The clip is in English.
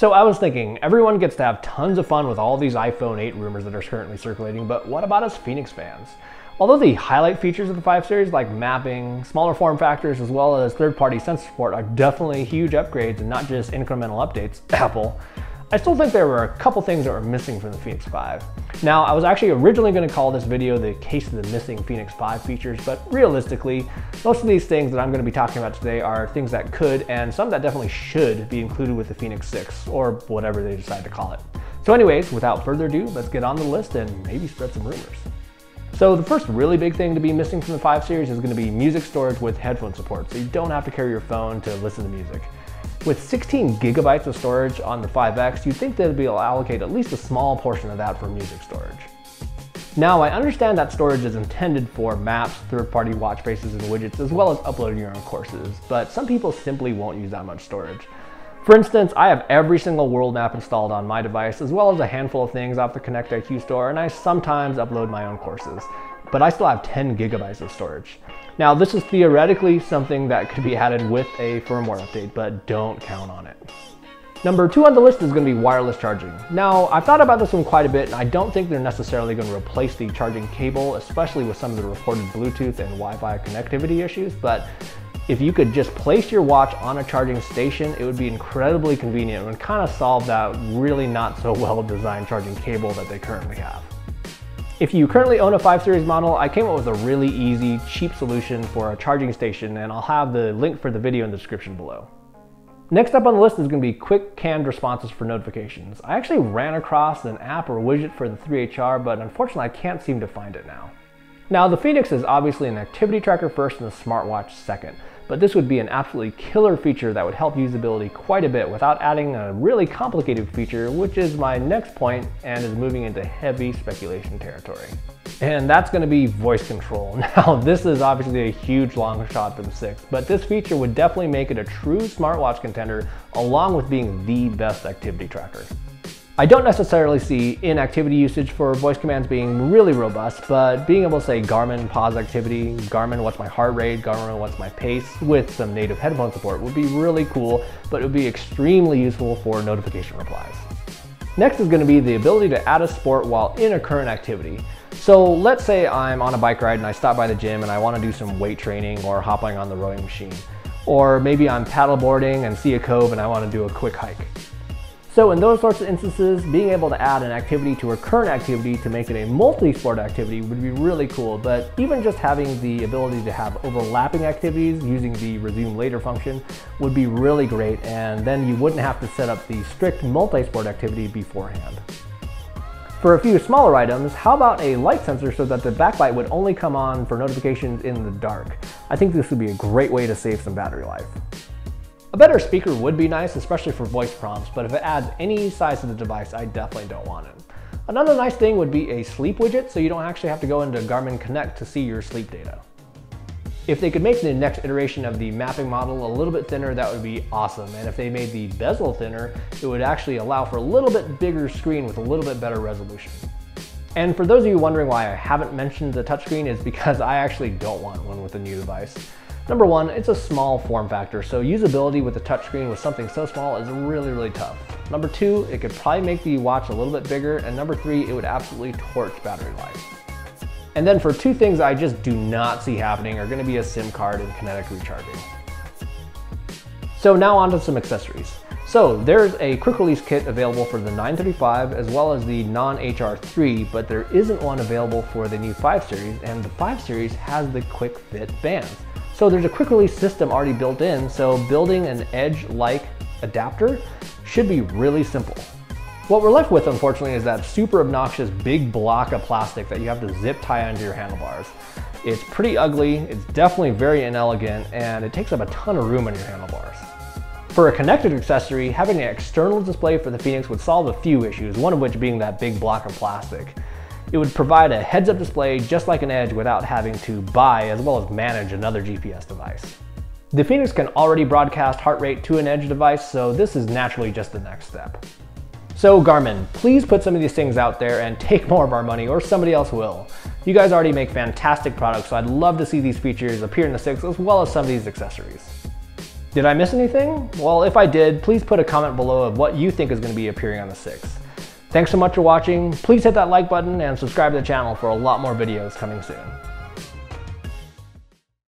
So I was thinking, everyone gets to have tons of fun with all these iPhone 8 rumors that are currently circulating, but what about us Fenix fans? Although the highlight features of the 5 series like mapping, smaller form factors, as well as third-party sensor support are definitely huge upgrades and not just incremental updates, Apple, I still think there were a couple things that were missing from the Fenix 5. Now, I was actually originally going to call this video the case of the missing Fenix 5 features, but realistically, most of these things that I'm going to be talking about today are things that could, and some that definitely should, be included with the Fenix 6, or whatever they decide to call it. So anyways, without further ado, let's get on the list and maybe spread some rumors. So the first really big thing to be missing from the 5 series is going to be music storage with headphone support, so you don't have to carry your phone to listen to music. With 16 gigabytes of storage on the 5X, you'd think they'd be able to allocate at least a small portion of that for music storage. Now, I understand that storage is intended for maps, third-party watch faces, and widgets, as well as uploading your own courses, but some people simply won't use that much storage. For instance, I have every single world map installed on my device, as well as a handful of things off the Connect IQ store, and I sometimes upload my own courses, but I still have 10 gigabytes of storage. Now, this is theoretically something that could be added with a firmware update, but don't count on it. Number 2 on the list is going to be wireless charging. Now, I've thought about this one quite a bit, and I don't think they're necessarily going to replace the charging cable, especially with some of the reported Bluetooth and Wi-Fi connectivity issues, but if you could just place your watch on a charging station, it would be incredibly convenient and would kind of solve that really not so well designed charging cable that they currently have. If you currently own a 5 series model, I came up with a really easy, cheap solution for a charging station, and I'll have the link for the video in the description below. Next up on the list is going to be quick canned responses for notifications. I actually ran across an app or widget for the 3HR, but unfortunately I can't seem to find it now. Now, the Fenix is obviously an activity tracker first and a smartwatch second, but this would be an absolutely killer feature that would help usability quite a bit without adding a really complicated feature, which is my next point and is moving into heavy speculation territory. And that's going to be voice control. Now, this is obviously a huge long shot for the 6, but this feature would definitely make it a true smartwatch contender along with being the best activity tracker. I don't necessarily see in-activity usage for voice commands being really robust, but being able to say Garmin pause activity, Garmin what's my heart rate, Garmin what's my pace with some native headphone support would be really cool, but it would be extremely useful for notification replies. Next is going to be the ability to add a sport while in a current activity. So let's say I'm on a bike ride and I stop by the gym and I want to do some weight training or hopping on the rowing machine. Or maybe I'm paddleboarding and see a cove and I want to do a quick hike. So in those sorts of instances, being able to add an activity to a current activity to make it a multi-sport activity would be really cool, but even just having the ability to have overlapping activities using the resume later function would be really great, and then you wouldn't have to set up the strict multi-sport activity beforehand. For a few smaller items, how about a light sensor so that the backlight would only come on for notifications in the dark? I think this would be a great way to save some battery life. A better speaker would be nice, especially for voice prompts, but if it adds any size to the device, I definitely don't want it. Another nice thing would be a sleep widget, so you don't actually have to go into Garmin Connect to see your sleep data. If they could make the next iteration of the mapping model a little bit thinner, that would be awesome. And if they made the bezel thinner, it would actually allow for a little bit bigger screen with a little bit better resolution. And for those of you wondering why I haven't mentioned the touchscreen, is because I actually don't want one with the new device. Number 1, it's a small form factor, so usability with a touchscreen with something so small is really tough. Number 2, it could probably make the watch a little bit bigger, and number 3, it would absolutely torch battery life. And then for 2 things I just do not see happening are going to be a SIM card and kinetic recharging. So now on to some accessories. So there's a quick release kit available for the 935 as well as the non-HR3, but there isn't one available for the new 5 series, and the 5 series has the quick fit bands. So there's a quick release system already built in, so building an edge-like adapter should be really simple. What we're left with, unfortunately, is that super obnoxious big block of plastic that you have to zip tie onto your handlebars. It's pretty ugly, it's definitely very inelegant, and it takes up a ton of room on your handlebars. For a connected accessory, having an external display for the Fenix would solve a few issues, one of which being that big block of plastic. It would provide a heads-up display just like an Edge without having to buy as well as manage another GPS device. The Fenix can already broadcast heart rate to an Edge device, so this is naturally just the next step. So Garmin, please put some of these things out there and take more of our money, or somebody else will. You guys already make fantastic products, so I'd love to see these features appear in the 6 as well as some of these accessories. Did I miss anything? Well, if I did, please put a comment below of what you think is going to be appearing on the 6th. Thanks so much for watching. Please hit that like button and subscribe to the channel for a lot more videos coming soon.